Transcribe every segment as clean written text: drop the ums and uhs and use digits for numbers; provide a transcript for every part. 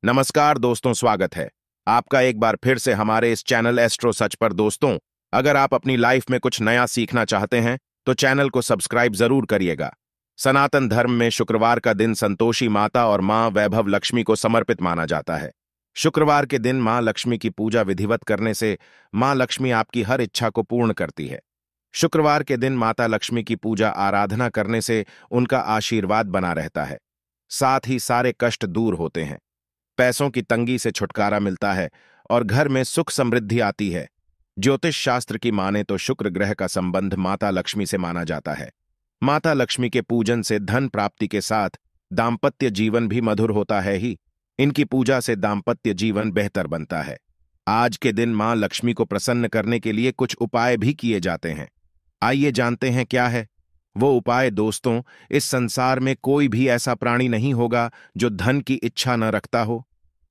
नमस्कार दोस्तों, स्वागत है आपका एक बार फिर से हमारे इस चैनल एस्ट्रो सच पर। दोस्तों, अगर आप अपनी लाइफ में कुछ नया सीखना चाहते हैं तो चैनल को सब्सक्राइब जरूर करिएगा। सनातन धर्म में शुक्रवार का दिन संतोषी माता और मां वैभव लक्ष्मी को समर्पित माना जाता है। शुक्रवार के दिन मां लक्ष्मी की पूजा विधिवत करने से मां लक्ष्मी आपकी हर इच्छा को पूर्ण करती है। शुक्रवार के दिन माता लक्ष्मी की पूजा आराधना करने से उनका आशीर्वाद बना रहता है, साथ ही सारे कष्ट दूर होते हैं, पैसों की तंगी से छुटकारा मिलता है और घर में सुख समृद्धि आती है। ज्योतिष शास्त्र की माने तो शुक्र ग्रह का संबंध माता लक्ष्मी से माना जाता है। माता लक्ष्मी के पूजन से धन प्राप्ति के साथ दाम्पत्य जीवन भी मधुर होता है ही। इनकी पूजा से दाम्पत्य जीवन बेहतर बनता है। आज के दिन मां लक्ष्मी को प्रसन्न करने के लिए कुछ उपाय भी किए जाते हैं। आइए जानते हैं क्या है वो उपाय। दोस्तों, इस संसार में कोई भी ऐसा प्राणी नहीं होगा जो धन की इच्छा न रखता हो।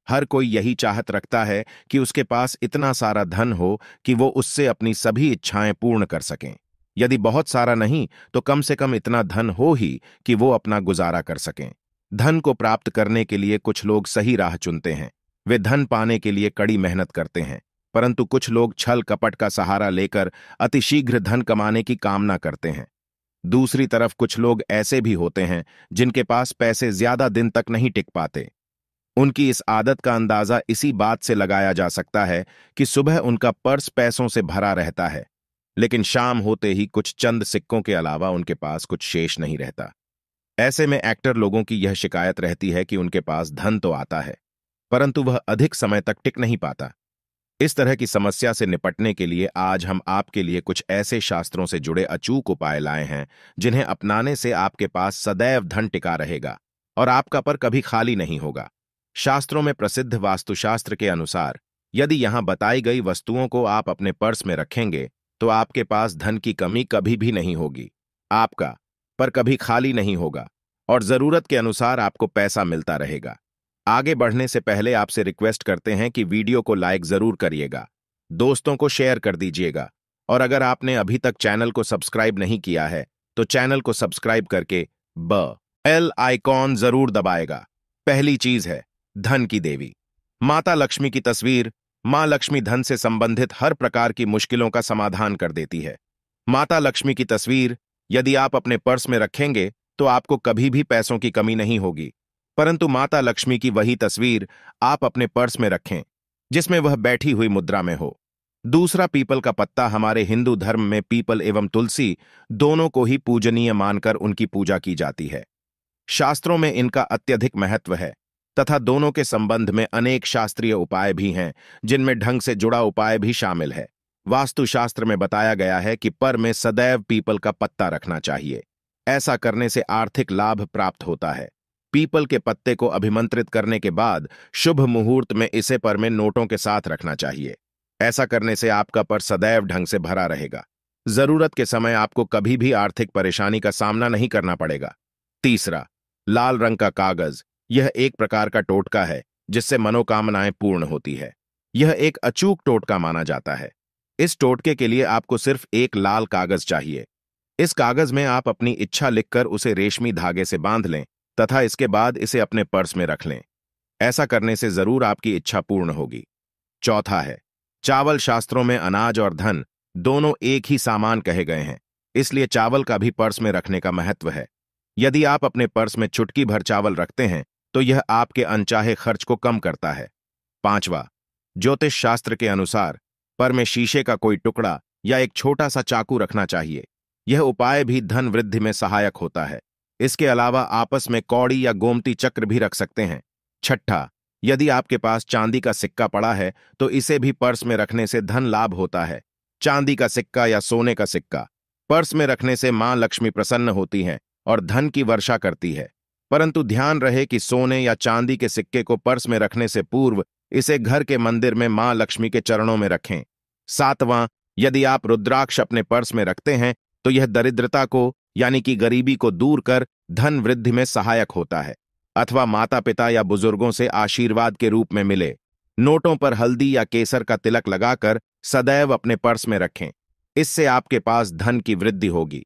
हर कोई यही चाहत रखता है कि उसके पास इतना सारा धन हो कि वो उससे अपनी सभी इच्छाएं पूर्ण कर सकें। यदि बहुत सारा नहीं तो कम से कम इतना धन हो ही कि वो अपना गुजारा कर सकें। धन को प्राप्त करने के लिए कुछ लोग सही राह चुनते हैं। वे धन पाने के लिए कड़ी मेहनत करते हैं, परंतु कुछ लोग छल कपट का सहारा लेकर अतिशीघ्र धन कमाने की कामना करते हैं। दूसरी तरफ कुछ लोग ऐसे भी होते हैं जिनके पास पैसे ज्यादा दिन तक नहीं टिक पाते। उनकी इस आदत का अंदाजा इसी बात से लगाया जा सकता है कि सुबह उनका पर्स पैसों से भरा रहता है, लेकिन शाम होते ही कुछ चंद सिक्कों के अलावा उनके पास कुछ शेष नहीं रहता। ऐसे में एक्टर लोगों की यह शिकायत रहती है कि उनके पास धन तो आता है, परंतु वह अधिक समय तक टिक नहीं पाता। इस तरह की समस्या से निपटने के लिए आज हम आपके लिए कुछ ऐसे शास्त्रों से जुड़े अचूक उपाय लाए हैं जिन्हें अपनाने से आपके पास सदैव धन टिका रहेगा और आपका पर कभी खाली नहीं होगा। शास्त्रों में प्रसिद्ध वास्तुशास्त्र के अनुसार यदि यहां बताई गई वस्तुओं को आप अपने पर्स में रखेंगे तो आपके पास धन की कमी कभी भी नहीं होगी। आपका पर कभी खाली नहीं होगा और जरूरत के अनुसार आपको पैसा मिलता रहेगा। आगे बढ़ने से पहले आपसे रिक्वेस्ट करते हैं कि वीडियो को लाइक जरूर करिएगा, दोस्तों को शेयर कर दीजिएगा और अगर आपने अभी तक चैनल को सब्सक्राइब नहीं किया है तो चैनल को सब्सक्राइब करके बेल आइकॉन जरूर दबाएगा। पहली चीज है धन की देवी माता लक्ष्मी की तस्वीर। मां लक्ष्मी धन से संबंधित हर प्रकार की मुश्किलों का समाधान कर देती है। माता लक्ष्मी की तस्वीर यदि आप अपने पर्स में रखेंगे तो आपको कभी भी पैसों की कमी नहीं होगी, परंतु माता लक्ष्मी की वही तस्वीर आप अपने पर्स में रखें जिसमें वह बैठी हुई मुद्रा में हो। दूसरा, पीपल का पत्ता। हमारे हिंदू धर्म में पीपल एवं तुलसी दोनों को ही पूजनीय मानकर उनकी पूजा की जाती है। शास्त्रों में इनका अत्यधिक महत्व है तथा दोनों के संबंध में अनेक शास्त्रीय उपाय भी हैं जिनमें ढंग से जुड़ा उपाय भी शामिल है। वास्तुशास्त्र में बताया गया है कि पर में सदैव पीपल का पत्ता रखना चाहिए। ऐसा करने से आर्थिक लाभ प्राप्त होता है। पीपल के पत्ते को अभिमंत्रित करने के बाद शुभ मुहूर्त में इसे पर में नोटों के साथ रखना चाहिए। ऐसा करने से आपका पर सदैव ढंग से भरा रहेगा। जरूरत के समय आपको कभी भी आर्थिक परेशानी का सामना नहीं करना पड़ेगा। तीसरा, लाल रंग का कागज। यह एक प्रकार का टोटका है जिससे मनोकामनाएं पूर्ण होती है। यह एक अचूक टोटका माना जाता है। इस टोटके के लिए आपको सिर्फ एक लाल कागज चाहिए। इस कागज में आप अपनी इच्छा लिखकर उसे रेशमी धागे से बांध लें तथा इसके बाद इसे अपने पर्स में रख लें। ऐसा करने से जरूर आपकी इच्छा पूर्ण होगी। चौथा है चावल। शास्त्रों में अनाज और धन दोनों एक ही सामान कहे गए हैं, इसलिए चावल का भी पर्स में रखने का महत्व है। यदि आप अपने पर्स में चुटकी भर चावल रखते हैं तो यह आपके अनचाहे खर्च को कम करता है। पांचवा, ज्योतिष शास्त्र के अनुसार पर में शीशे का कोई टुकड़ा या एक छोटा सा चाकू रखना चाहिए। यह उपाय भी धन वृद्धि में सहायक होता है। इसके अलावा आपस में कौड़ी या गोमती चक्र भी रख सकते हैं। छठा, यदि आपके पास चांदी का सिक्का पड़ा है तो इसे भी पर्स में रखने से धन लाभ होता है। चांदी का सिक्का या सोने का सिक्का पर्स में रखने से मां लक्ष्मी प्रसन्न होती हैं और धन की वर्षा करती है, परंतु ध्यान रहे कि सोने या चांदी के सिक्के को पर्स में रखने से पूर्व इसे घर के मंदिर में मां लक्ष्मी के चरणों में रखें। सातवां, यदि आप रुद्राक्ष अपने पर्स में रखते हैं तो यह दरिद्रता को यानी कि गरीबी को दूर कर धन वृद्धि में सहायक होता है अथवा माता पिता या बुजुर्गों से आशीर्वाद के रूप में मिले। नोटों पर हल्दी या केसर का तिलक लगाकर सदैव अपने पर्स में रखें। इससे आपके पास धन की वृद्धि होगी।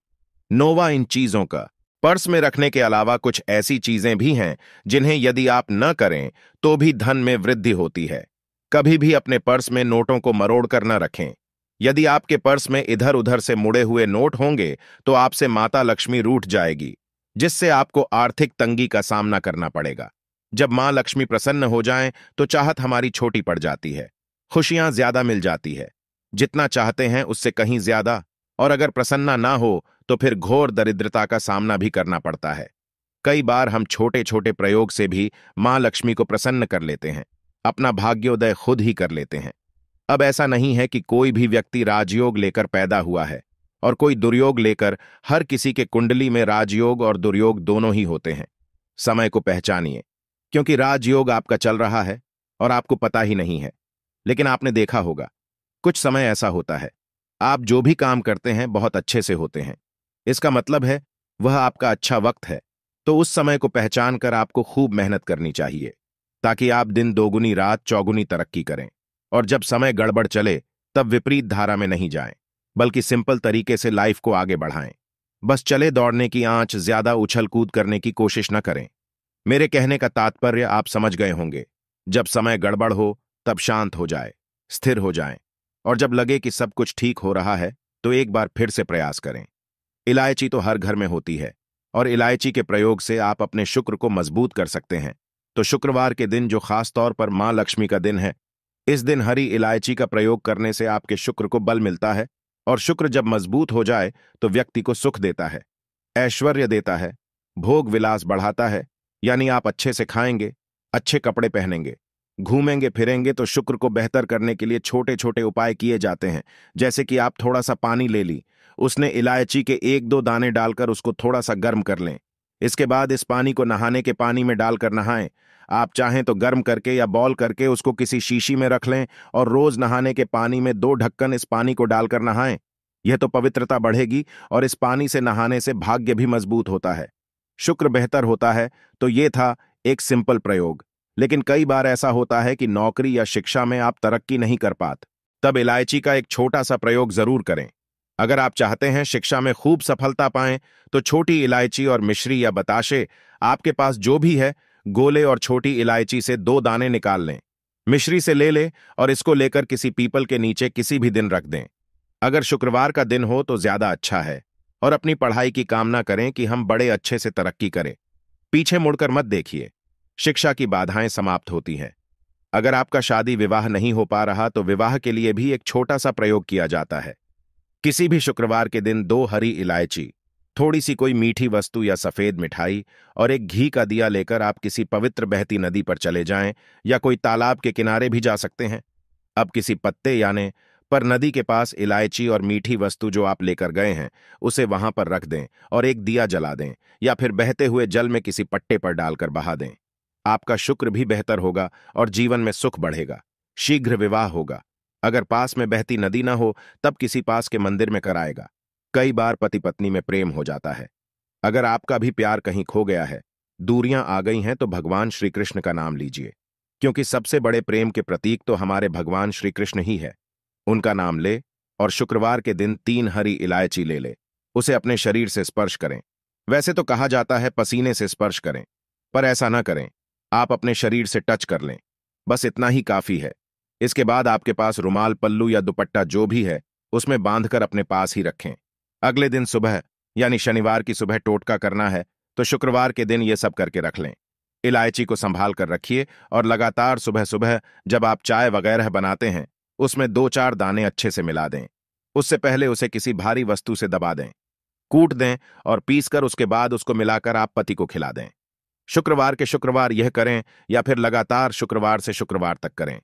नौवां, इन चीजों का पर्स में रखने के अलावा कुछ ऐसी चीजें भी हैं जिन्हें यदि आप न करें तो भी धन में वृद्धि होती है। कभी भी अपने पर्स में नोटों को मरोड़ कर न रखें। यदि आपके पर्स में इधर उधर से मुड़े हुए नोट होंगे तो आपसे माता लक्ष्मी रूठ जाएगी, जिससे आपको आर्थिक तंगी का सामना करना पड़ेगा। जब मां लक्ष्मी प्रसन्न हो जाएं तो चाहत हमारी छोटी पड़ जाती है, खुशियां ज्यादा मिल जाती है, जितना चाहते हैं उससे कहीं ज्यादा, और अगर प्रसन्ना ना हो तो फिर घोर दरिद्रता का सामना भी करना पड़ता है। कई बार हम छोटे छोटे प्रयोग से भी मां लक्ष्मी को प्रसन्न कर लेते हैं, अपना भाग्योदय खुद ही कर लेते हैं। अब ऐसा नहीं है कि कोई भी व्यक्ति राजयोग लेकर पैदा हुआ है और कोई दुर्योग लेकर। हर किसी के कुंडली में राजयोग और दुर्योग दोनों ही होते हैं। समय को पहचानिए, क्योंकि राजयोग आपका चल रहा है और आपको पता ही नहीं है। लेकिन आपने देखा होगा, कुछ समय ऐसा होता है, आप जो भी काम करते हैं बहुत अच्छे से होते हैं। इसका मतलब है वह आपका अच्छा वक्त है। तो उस समय को पहचान कर आपको खूब मेहनत करनी चाहिए, ताकि आप दिन दोगुनी रात चौगुनी तरक्की करें। और जब समय गड़बड़ चले तब विपरीत धारा में नहीं जाएं, बल्कि सिंपल तरीके से लाइफ को आगे बढ़ाएं। बस चले दौड़ने की आंच, ज्यादा उछल कूद करने की कोशिश न करें। मेरे कहने का तात्पर्य आप समझ गए होंगे। जब समय गड़बड़ हो तब शांत हो जाए, स्थिर हो जाएं, और जब लगे कि सब कुछ ठीक हो रहा है तो एक बार फिर से प्रयास करें। इलायची तो हर घर में होती है और इलायची के प्रयोग से आप अपने शुक्र को मजबूत कर सकते हैं। तो शुक्रवार के दिन, जो खास तौर पर मां लक्ष्मी का दिन है, इस दिन हरी इलायची का प्रयोग करने से आपके शुक्र को बल मिलता है। और शुक्र जब मजबूत हो जाए तो व्यक्ति को सुख देता है, ऐश्वर्य देता है, भोग विलास बढ़ाता है। यानी आप अच्छे से खाएंगे, अच्छे कपड़े पहनेंगे, घूमेंगे फिरेंगे। तो शुक्र को बेहतर करने के लिए छोटे छोटे उपाय किए जाते हैं। जैसे कि आप थोड़ा सा पानी ले ली, उसने इलायची के 1-2 दाने डालकर उसको थोड़ा सा गर्म कर लें। इसके बाद इस पानी को नहाने के पानी में डालकर नहाएं। आप चाहें तो गर्म करके या बॉल करके उसको किसी शीशी में रख लें और रोज नहाने के पानी में 2 ढक्कन इस पानी को डालकर नहाएं। यह तो पवित्रता बढ़ेगी और इस पानी से नहाने से भाग्य भी मजबूत होता है, शुक्र बेहतर होता है। तो ये था एक सिंपल प्रयोग। लेकिन कई बार ऐसा होता है कि नौकरी या शिक्षा में आप तरक्की नहीं कर पाते, तब इलायची का एक छोटा सा प्रयोग जरूर करें। अगर आप चाहते हैं शिक्षा में खूब सफलता पाएं तो छोटी इलायची और मिश्री या बताशे, आपके पास जो भी है, गोले और छोटी इलायची से 2 दाने निकाल लें, मिश्री से ले लें और इसको लेकर किसी पीपल के नीचे किसी भी दिन रख दें। अगर शुक्रवार का दिन हो तो ज्यादा अच्छा है। और अपनी पढ़ाई की कामना करें कि हम बड़े अच्छे से तरक्की करें। पीछे मुड़कर मत देखिए, शिक्षा की बाधाएं समाप्त होती हैं। अगर आपका शादी विवाह नहीं हो पा रहा तो विवाह के लिए भी एक छोटा सा प्रयोग किया जाता है। किसी भी शुक्रवार के दिन 2 हरी इलायची, थोड़ी सी कोई मीठी वस्तु या सफेद मिठाई और एक घी का दिया लेकर आप किसी पवित्र बहती नदी पर चले जाएं, या कोई तालाब के किनारे भी जा सकते हैं। अब किसी पत्ते यानी पर नदी के पास इलायची और मीठी वस्तु जो आप लेकर गए हैं उसे वहां पर रख दें और एक दिया जला दें, या फिर बहते हुए जल में किसी पट्टे पर डालकर बहा दें। आपका शुक्र भी बेहतर होगा और जीवन में सुख बढ़ेगा। शीघ्र विवाह होगा। अगर पास में बहती नदी ना हो तब किसी पास के मंदिर में कराएगा। कई बार पति पत्नी में प्रेम हो जाता है। अगर आपका भी प्यार कहीं खो गया है, दूरियां आ गई हैं, तो भगवान श्री कृष्ण का नाम लीजिए, क्योंकि सबसे बड़े प्रेम के प्रतीक तो हमारे भगवान श्री कृष्ण ही है। उनका नाम ले और शुक्रवार के दिन 3 हरी इलायची ले ले, उसे अपने शरीर से स्पर्श करें। वैसे तो कहा जाता है पसीने से स्पर्श करें, पर ऐसा ना करें, आप अपने शरीर से टच कर लें, बस इतना ही काफी है। इसके बाद आपके पास रुमाल, पल्लू या दुपट्टा जो भी है उसमें बांधकर अपने पास ही रखें। अगले दिन सुबह यानी शनिवार की सुबह टोटका करना है, तो शुक्रवार के दिन ये सब करके रख लें। इलायची को संभाल कर रखिए और लगातार सुबह सुबह जब आप चाय वगैरह बनाते हैं उसमें 2-4 दाने अच्छे से मिला दें। उससे पहले उसे किसी भारी वस्तु से दबा दें, कूट दें और पीसकर उसके बाद उसको मिलाकर आप पति को खिला दें। शुक्रवार के शुक्रवार यह करें या फिर लगातार शुक्रवार से शुक्रवार तक करें,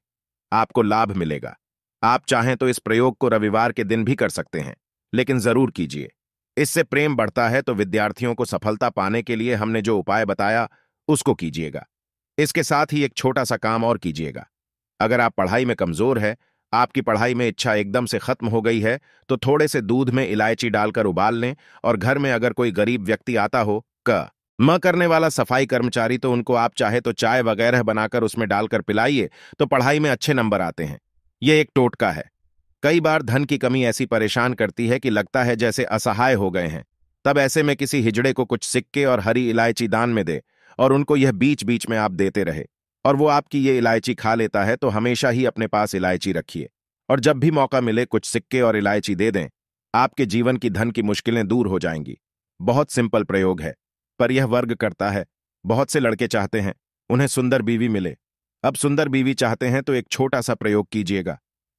आपको लाभ मिलेगा। आप चाहें तो इस प्रयोग को रविवार के दिन भी कर सकते हैं, लेकिन जरूर कीजिए। इससे प्रेम बढ़ता है। तो विद्यार्थियों को सफलता पाने के लिए हमने जो उपाय बताया उसको कीजिएगा। इसके साथ ही एक छोटा सा काम और कीजिएगा। अगर आप पढ़ाई में कमजोर है, आपकी पढ़ाई में इच्छा एकदम से खत्म हो गई है, तो थोड़े से दूध में इलायची डालकर उबाल लें। और घर में अगर कोई गरीब व्यक्ति आता हो, म करने वाला सफाई कर्मचारी, तो उनको आप चाहे तो चाय वगैरह बनाकर उसमें डालकर पिलाइए, तो पढ़ाई में अच्छे नंबर आते हैं। यह एक टोटका है। कई बार धन की कमी ऐसी परेशान करती है कि लगता है जैसे असहाय हो गए हैं। तब ऐसे में किसी हिजड़े को कुछ सिक्के और हरी इलायची दान में दे और उनको यह बीच बीच में आप देते रहे और वो आपकी ये इलायची खा लेता है तो हमेशा ही अपने पास इलायची रखिए और जब भी मौका मिले कुछ सिक्के और इलायची दे दें। आपके जीवन की धन की मुश्किलें दूर हो जाएंगी। बहुत सिंपल प्रयोग है, पर यह वर्क करता है। बहुत से लड़के चाहते हैं उन्हें सुंदर बीवी मिले। अब सुंदर बीवी चाहते हैं तो एक छोटा सा प्रयोग कीजिएगा।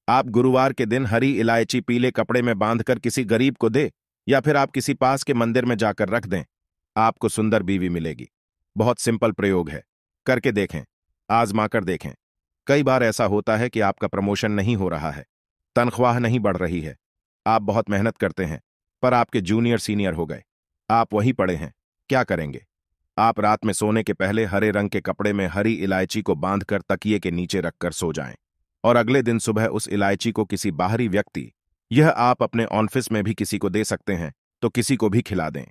आप गुरुवार के दिन हरी इलायची पीले कपड़े में बांधकर किसी गरीब को दे या फिर आप किसी पास के मंदिर में जाकर रख दें। आपको सुंदर बीवी मिलेगी। बहुत सिंपल प्रयोग है, करके देखें, आजमा कर देखें। कई बार ऐसा होता है कि आपका प्रमोशन नहीं हो रहा है, तनख्वाह नहीं बढ़ रही है, आप बहुत मेहनत करते हैं पर आपके जूनियर सीनियर हो गए, आप वहीं पड़े हैं। क्या करेंगे? आप रात में सोने के पहले हरे रंग के कपड़े में हरी इलायची को बांधकर तकिए के नीचे रखकर सो जाएं और अगले दिन सुबह उस इलायची को किसी बाहरी व्यक्ति, यह आप अपने ऑफिस में भी किसी को दे सकते हैं, तो किसी को भी खिला दें।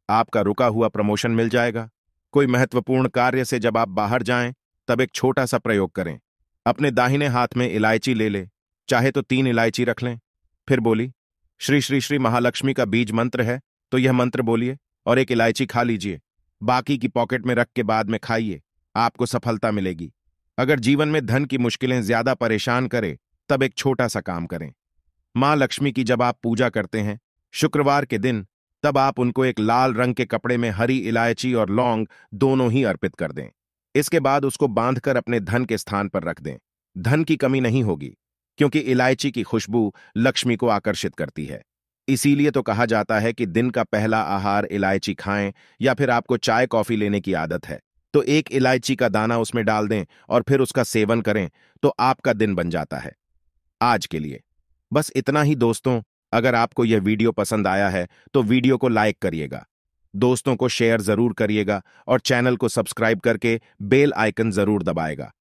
आपका रुका हुआ प्रमोशन मिल जाएगा। कोई महत्वपूर्ण कार्य से जब आप बाहर जाएं तब एक छोटा सा प्रयोग करें। अपने दाहिने हाथ में इलायची ले ले, चाहे तो 3 इलायची रख लें। फिर बोली श्री श्री श्री महालक्ष्मी का बीज मंत्र है तो यह मंत्र बोलिए और एक इलायची खा लीजिए। बाकी की पॉकेट में रख के बाद में खाइए, आपको सफलता मिलेगी। अगर जीवन में धन की मुश्किलें ज्यादा परेशान करें तब एक छोटा सा काम करें। मां लक्ष्मी की जब आप पूजा करते हैं शुक्रवार के दिन, तब आप उनको एक लाल रंग के कपड़े में हरी इलायची और लौंग दोनों ही अर्पित कर दें। इसके बाद उसको बांधकर अपने धन के स्थान पर रख दें। धन की कमी नहीं होगी, क्योंकि इलायची की खुशबू लक्ष्मी को आकर्षित करती है। इसीलिए तो कहा जाता है कि दिन का पहला आहार इलायची खाएं, या फिर आपको चाय कॉफी लेने की आदत है तो एक इलायची का दाना उसमें डाल दें और फिर उसका सेवन करें तो आपका दिन बन जाता है। आज के लिए बस इतना ही दोस्तों। अगर आपको यह वीडियो पसंद आया है तो वीडियो को लाइक करिएगा, दोस्तों को शेयर जरूर करिएगा और चैनल को सब्सक्राइब करके बेल आइकन जरूर दबाएगा।